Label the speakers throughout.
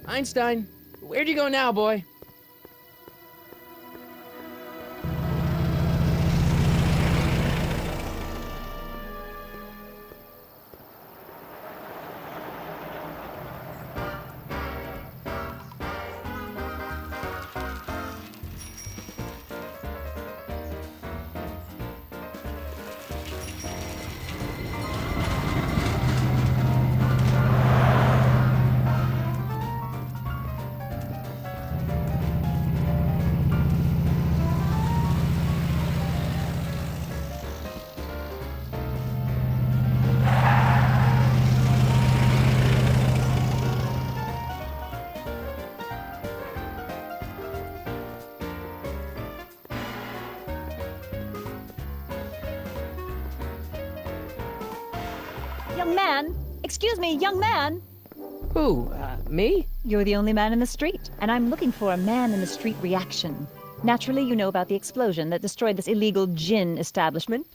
Speaker 1: Einstein, where'd you go now, boy?
Speaker 2: Young man! Excuse me, young man!
Speaker 1: Who, me?
Speaker 2: You're the only man in the street, and I'm looking for a man-in-the-street reaction. Naturally, you know about the explosion that destroyed this illegal gin establishment.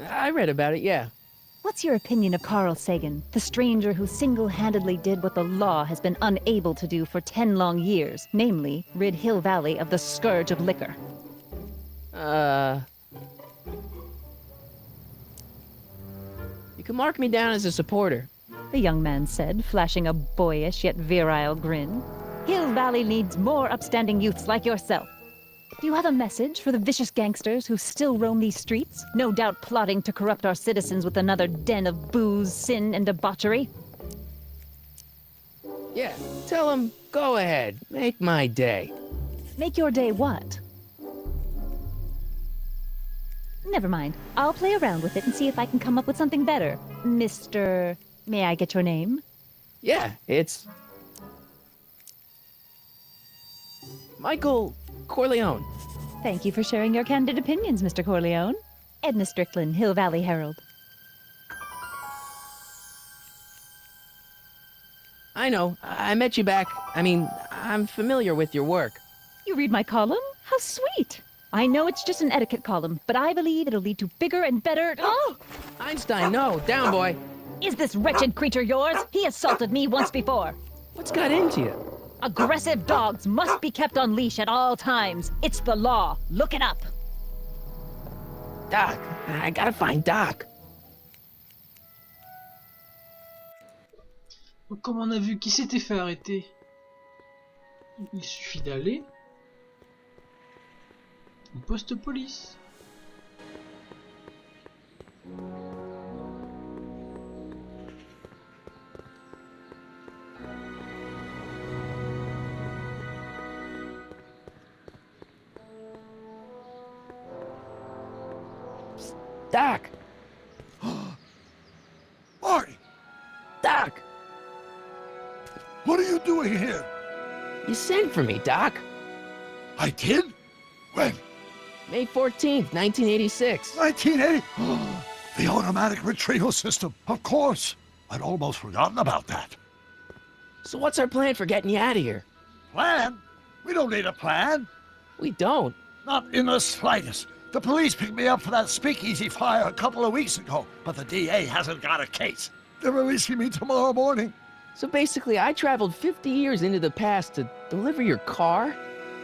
Speaker 1: I read about it, yeah.
Speaker 2: What's your opinion of Carl Sagan, the stranger who single-handedly did what the law has been unable to do for 10 long years, namely, rid Hill Valley of the scourge of liquor?
Speaker 1: You can mark me down as a supporter.
Speaker 2: The young man said, flashing a boyish yet virile grin. Hill Valley needs more upstanding youths like yourself. Do you have a message for the vicious gangsters who still roam these streets, no doubt plotting to corrupt our citizens with another den of booze, sin, and debauchery?
Speaker 1: Yeah, tell him, go ahead, make my day.
Speaker 2: Make your day what? Never mind. I'll play around with it and see if I can come up with something better. Mr. May I get your name?
Speaker 1: Yeah, it's... Michael Corleone.
Speaker 2: Thank you for sharing your candid opinions, Mr. Corleone. Edna Strickland, Hill Valley Herald.
Speaker 1: I know, I met you back. I'm familiar with your work.
Speaker 2: You read my column? How sweet! I know it's just an etiquette column, but I believe it'll lead to bigger and better... Oh!
Speaker 1: Einstein, no, down, boy.
Speaker 2: Is this wretched creature yours? He assaulted me once before.
Speaker 1: What's got into you?
Speaker 2: Aggressive dogs must be kept on leash at all times. It's the law. Look it up.
Speaker 1: Doc, I gotta find Doc.
Speaker 3: Donc, comme on a vu qui s'était fait arrêter, il suffit d'aller au poste police.
Speaker 1: Doc!
Speaker 4: Marty!
Speaker 1: Doc!
Speaker 4: What are you doing here?
Speaker 1: You sent for me, Doc.
Speaker 4: I did? When?
Speaker 1: May 14th, 1986.
Speaker 4: 1980? The automatic retrieval system, of course. I'd almost forgotten about that.
Speaker 1: So what's our plan for getting you out of here?
Speaker 4: Plan? We don't need a plan.
Speaker 1: We don't.
Speaker 4: Not in the slightest. The police picked me up for that speakeasy fire a couple of weeks ago, but the DA hasn't got a case. They're releasing me tomorrow morning.
Speaker 1: So basically, I traveled 50 years into the past to deliver your car?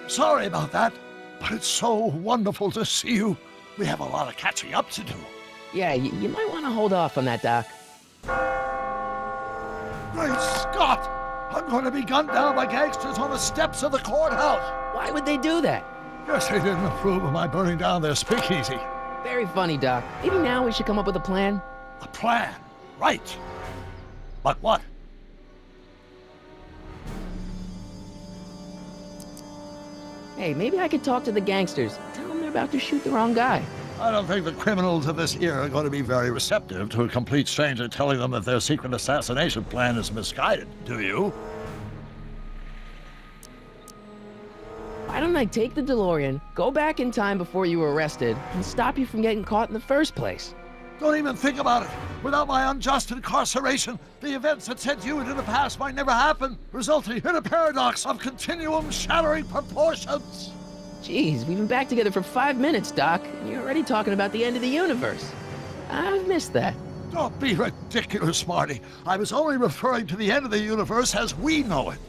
Speaker 4: Sorry about that, but it's so wonderful to see you. We have a lot of catching up to do.
Speaker 1: Yeah, you might want to hold off on that, Doc.
Speaker 4: Great Scott! I'm going to be gunned down by gangsters on the steps of the courthouse.
Speaker 1: Why would they do that?
Speaker 4: Guess they didn't approve of my burning down their speakeasy.
Speaker 1: Very funny, Doc. Maybe now we should come up with a plan?
Speaker 4: A plan, right. But what?
Speaker 1: Hey, maybe I could talk to the gangsters. Tell them they're about to shoot the wrong guy.
Speaker 4: I don't think the criminals of this era are going to be very receptive to a complete stranger telling them that their secret assassination plan is misguided, do you?
Speaker 1: Why don't I take the DeLorean, go back in time before you were arrested, and stop you from getting caught in the first place?
Speaker 4: Don't even think about it. Without my unjust incarceration, the events that sent you into the past might never happen, resulting in a paradox of continuum shattering proportions.
Speaker 1: Jeez, we've been back together for 5 minutes, Doc, and you're already talking about the end of the universe. I've missed that.
Speaker 4: Don't be ridiculous, Marty. I was only referring to the end of the universe as we know it.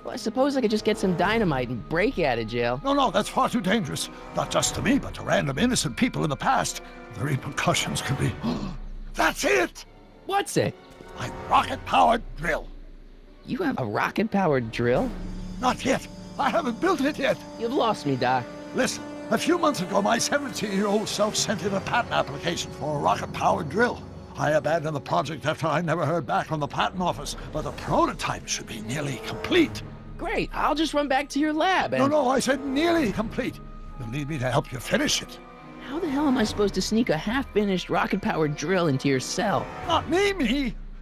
Speaker 1: Well, I suppose I could just get some dynamite and break out of jail.
Speaker 4: No, that's far too dangerous. Not just to me, but to random innocent people in the past. The repercussions could be... That's it!
Speaker 1: What's it?
Speaker 4: My rocket-powered drill.
Speaker 1: You have a rocket-powered drill?
Speaker 4: Not yet. I haven't built it yet.
Speaker 1: You've lost me, Doc.
Speaker 4: Listen, a few months ago, my 17-year-old self sent in a patent application for a rocket-powered drill. I abandoned the project after I never heard back from the patent office, but the prototype should be nearly complete.
Speaker 1: Great, I'll just run back to your lab and...
Speaker 4: No, I said nearly complete. You'll need me to help you finish it.
Speaker 1: How the hell am I supposed to sneak a half-finished rocket-powered drill into your cell?
Speaker 4: Not me.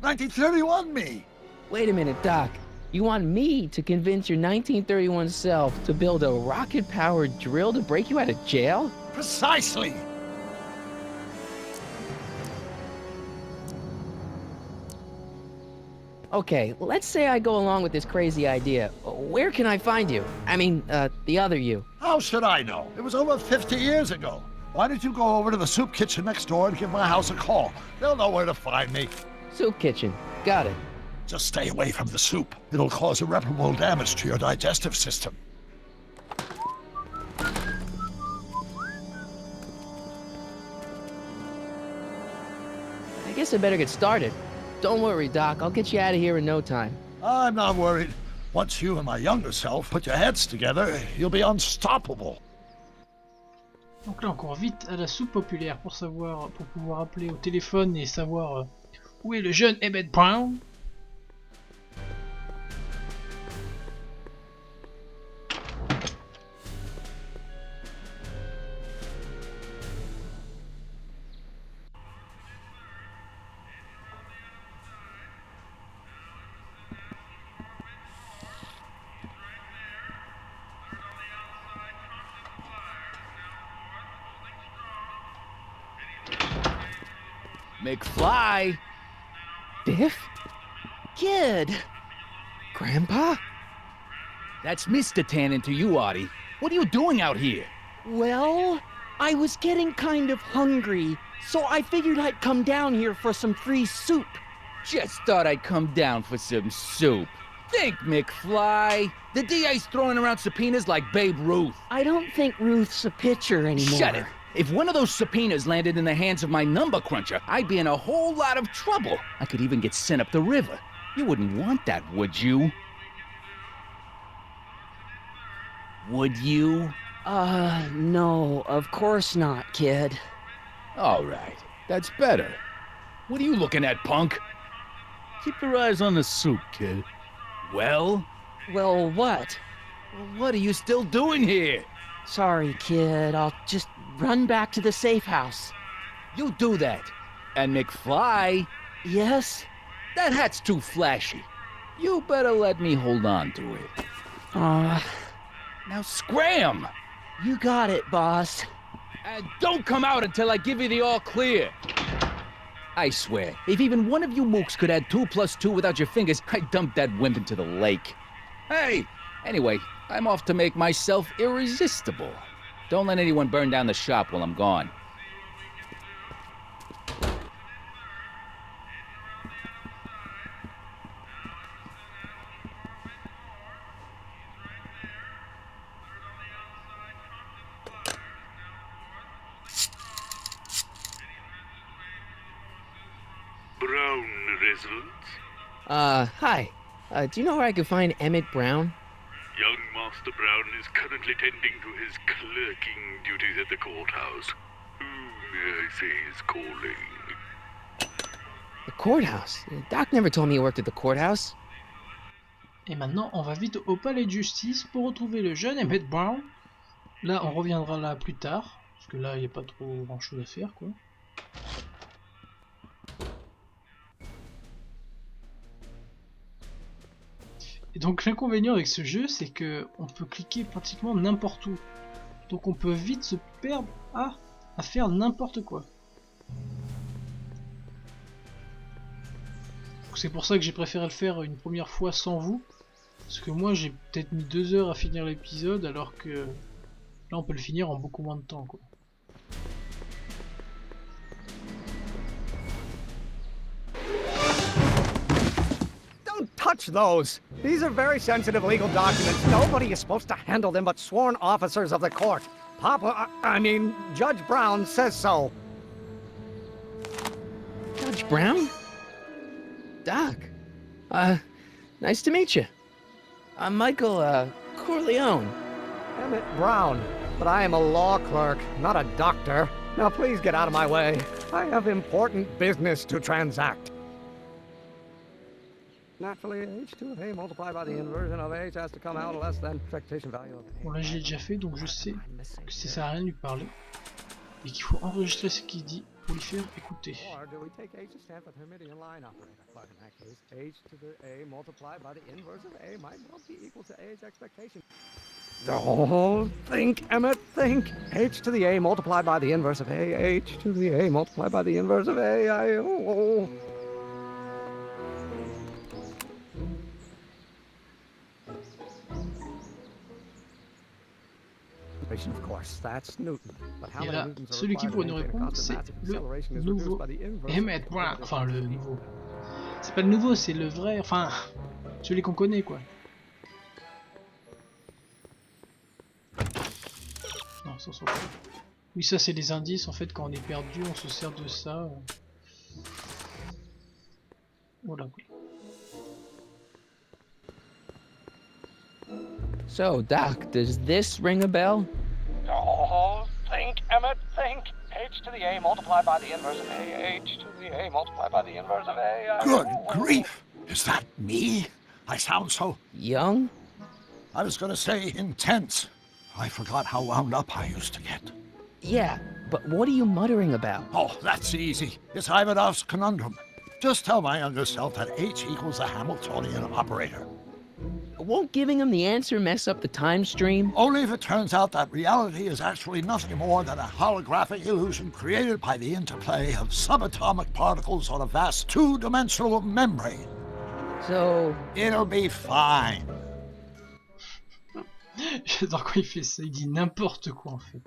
Speaker 4: 1931 me.
Speaker 1: Wait a minute, Doc. You want me to convince your 1931 self to build a rocket-powered drill to break you out of jail?
Speaker 4: Precisely.
Speaker 1: Okay, let's say I go along with this crazy idea. Where can I find you? I mean, the other you.
Speaker 4: How should I know? It was over 50 years ago. Why don't you go over to the soup kitchen next door and give my house a call? They'll know where to find me.
Speaker 1: Soup kitchen. Got it.
Speaker 4: Just stay away from the soup. It'll cause irreparable damage to your digestive system.
Speaker 1: I guess I better get started. Don't worry, Doc. I'll get you out of here in no time.
Speaker 4: I'm not worried. Once you and my younger self put your heads together, you'll be unstoppable.
Speaker 3: Donc là, on court vite à la soupe populaire pour pouvoir appeler au téléphone et savoir où est le jeune Emmett Brown.
Speaker 1: McFly! Biff? Kid! Grandpa?
Speaker 5: That's Mr. Tannen to you, Artie. What are you doing out here?
Speaker 6: Well, I was getting kind of hungry, so I figured I'd come down here for some free soup.
Speaker 5: Just thought I'd come down for some soup. Think, McFly. The DA's throwing around subpoenas like Babe Ruth.
Speaker 6: I don't think Ruth's a pitcher anymore.
Speaker 5: Shut it. If one of those subpoenas landed in the hands of my number cruncher, I'd be in a whole lot of trouble. I could even get sent up the river. You wouldn't want that, would you? Would you?
Speaker 6: No, of course not, kid.
Speaker 5: All right, that's better. What are you looking at, punk? Keep your eyes on the soup, kid. Well,
Speaker 6: Well, what?
Speaker 5: what are you still doing here?
Speaker 6: Sorry, kid. I'll just run back to the safe house.
Speaker 5: You do that. And McFly,
Speaker 6: Yes?
Speaker 5: that hat's too flashy. You better let me hold on to it. Now scram!
Speaker 6: You got it, boss.
Speaker 5: And don't come out until I give you the all clear. I swear, if even one of you mooks could add 2 + 2 without your fingers, I'd dump that wimp into the lake. Hey! Anyway, I'm off to make myself irresistible. Don't let anyone burn down the shop while I'm gone.
Speaker 7: Brown residence?
Speaker 1: Hi. Do you know where I could find Emmett Brown?
Speaker 7: Young Master Brown is currently tending to his clerking duties at the courthouse. Who may I say is calling?
Speaker 1: The courthouse? Doc never told me he worked at the courthouse.
Speaker 3: Et maintenant, on va vite au palais de justice pour retrouver le jeune Emmett Brown. Là, on reviendra là plus tard, parce que là, il n'y a pas trop grand chose à faire, quoi. Et donc l'inconvénient avec ce jeu, c'est que on peut cliquer pratiquement n'importe où. Donc on peut vite se perdre à faire n'importe quoi. C'est pour ça que j'ai préféré le faire une première fois sans vous. Parce que moi j'ai peut-être mis 2 heures à finir l'épisode, alors que là on peut le finir en beaucoup moins de temps, quoi.
Speaker 8: Don't touch those. These are very sensitive legal documents. Nobody is supposed to handle them but sworn officers of the court. I mean, Judge Brown says so.
Speaker 1: Judge Brown? Doc. Nice to meet you. I'm Michael, Corleone.
Speaker 8: Emmett Brown. But I am a law clerk, not a doctor. Now please get out of my way. I have important business to transact. Naturally, h2 of a multiplied by the inversion of h has to come out less than expectation value of a.
Speaker 3: Bon là j'ai déjà fait donc je sais que ça sert à rien de lui parler. Et qu'il faut enregistrer ce qu'il dit pour lui faire écouter.
Speaker 8: Or do we take h to stand for the Hermitian line operator? But in that case, h to the a multiplied by the inverse of a might well be equal to a's expectation. Oh, think, Emmett, think. H to the a multiplied by the inverse of a. H to the a multiplied by the inverse of a. Of course, that's Newton. But how
Speaker 3: Et là, celui qui pourrait nous répondre, c'est le nouveau Emmett Brown. Enfin, le nouveau. C'est pas le nouveau, c'est le vrai. Enfin, celui qu'on connaît, quoi. Non, ça s'en fout. Oui, ça, c'est des indices. En fait, quand on est perdu, on se sert de ça. Voilà.
Speaker 1: So, Doc, does this ring a bell?
Speaker 8: Oh, think, Emmett, think. H to the a multiplied by the inverse of a. H to the a multiplied by the inverse of a.
Speaker 4: Good grief! Is that me? I sound so...
Speaker 1: Young?
Speaker 4: I was gonna say intense. I forgot how wound up I used to get.
Speaker 1: Yeah, but what are you muttering about?
Speaker 4: Oh, that's easy. It's Ivanov's conundrum. Just tell my younger self that H equals a Hamiltonian operator.
Speaker 1: Won't giving him the answer mess up the time stream?
Speaker 4: Only if it turns out that reality is actually nothing more than a holographic illusion created by the interplay of subatomic particles on a vast two-dimensional membrane.
Speaker 1: So...
Speaker 4: It'll be fine.
Speaker 3: J'adore quand il fait ça, il dit n'importe quoi en fait.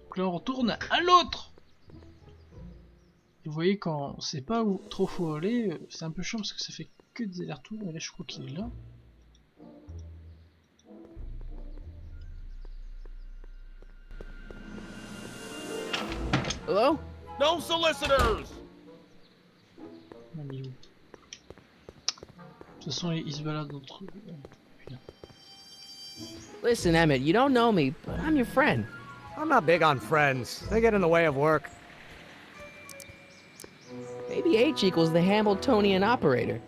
Speaker 3: Donc là on retourne à l'autre. Et vous voyez quand on sait pas où trop faut aller, c'est un peu chiant parce que ça fait que des allers-retours. Et là je crois qu'il est là.
Speaker 1: Hello?
Speaker 9: No solicitors!
Speaker 3: Non, mais où? De toute façon il se balade entre eux.
Speaker 1: Listen, Emmett, you don't know me, but I'm your friend.
Speaker 8: I'm not big on friends. They get in the way of work.
Speaker 1: Maybe H equals the Hamiltonian operator.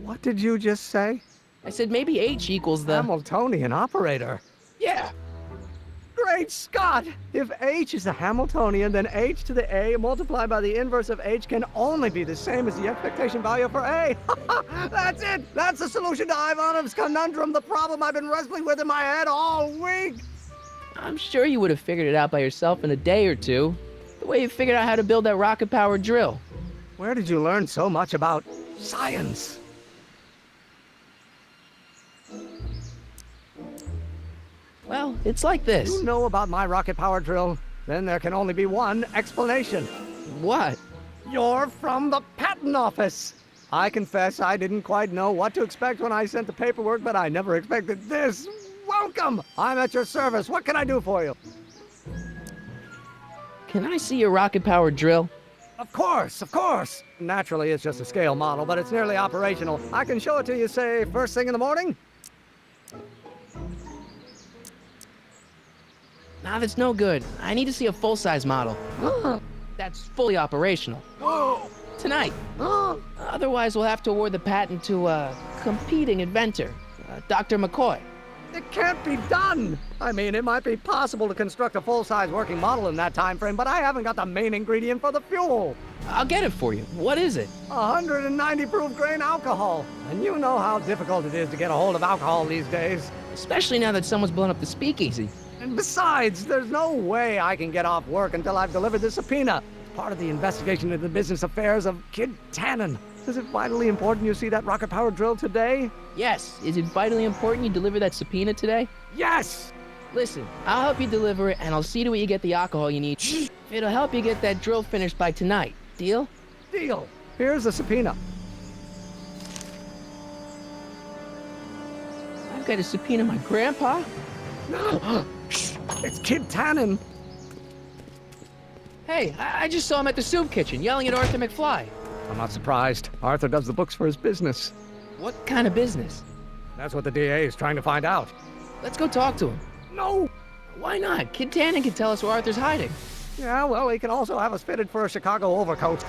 Speaker 8: What did you just say?
Speaker 1: I said maybe H equals the...
Speaker 8: Hamiltonian operator?
Speaker 1: Yeah!
Speaker 8: Great Scott! If h is the Hamiltonian, then h to the a multiplied by the inverse of h can only be the same as the expectation value for a. That's it! That's the solution to Ivanov's conundrum, the problem I've been wrestling with in my head all week!
Speaker 1: I'm sure you would have figured it out by yourself in a day or two. The way you figured out how to build that rocket-powered drill.
Speaker 8: Where did you learn so much about science?
Speaker 1: Well, it's like this.
Speaker 8: You know about my rocket power drill? Then there can only be one explanation.
Speaker 1: What?
Speaker 8: You're from the patent office. I confess I didn't quite know what to expect when I sent the paperwork, but I never expected this. Welcome! I'm at your service. What can I do for you?
Speaker 1: Can I see your rocket-powered drill?
Speaker 8: Of course, of course. Naturally, it's just a scale model, but it's nearly operational. I can show it to you, say, first thing in the morning.
Speaker 1: Nah, that's no good. I need to see a full-size model. That's fully operational. Tonight. Otherwise, we'll have to award the patent to a competing inventor, Dr. McCoy.
Speaker 8: It can't be done! I mean, it might be possible to construct a full-size working model in that time frame, but I haven't got the main ingredient for the fuel.
Speaker 1: I'll get it for you. What is it?
Speaker 8: 190 proof grain alcohol. And you know how difficult it is to get a hold of alcohol these days.
Speaker 1: Especially now that someone's blown up the speakeasy.
Speaker 8: And besides, there's no way I can get off work until I've delivered the subpoena. It's part of the investigation into the business affairs of Kid Tannen. Is it vitally important you see that rocket-powered drill today?
Speaker 1: Yes. Is it vitally important you deliver that subpoena today?
Speaker 8: Yes!
Speaker 1: Listen, I'll help you deliver it, and I'll see to it you get the alcohol you need. It'll help you get that drill finished by tonight. Deal?
Speaker 8: Deal. Here's the subpoena.
Speaker 1: I've got to subpoena my grandpa?
Speaker 8: No! It's Kid Tannen.
Speaker 1: Hey, I just saw him at the soup kitchen yelling at Arthur McFly.
Speaker 8: I'm not surprised. Arthur does the books for his business.
Speaker 1: What kind of business?
Speaker 8: That's what the DA is trying to find out.
Speaker 1: Let's go talk to him.
Speaker 8: No!
Speaker 1: Why not? Kid Tannen can tell us where Arthur's hiding.
Speaker 8: Yeah, well, he can also have us fitted for a Chicago overcoat.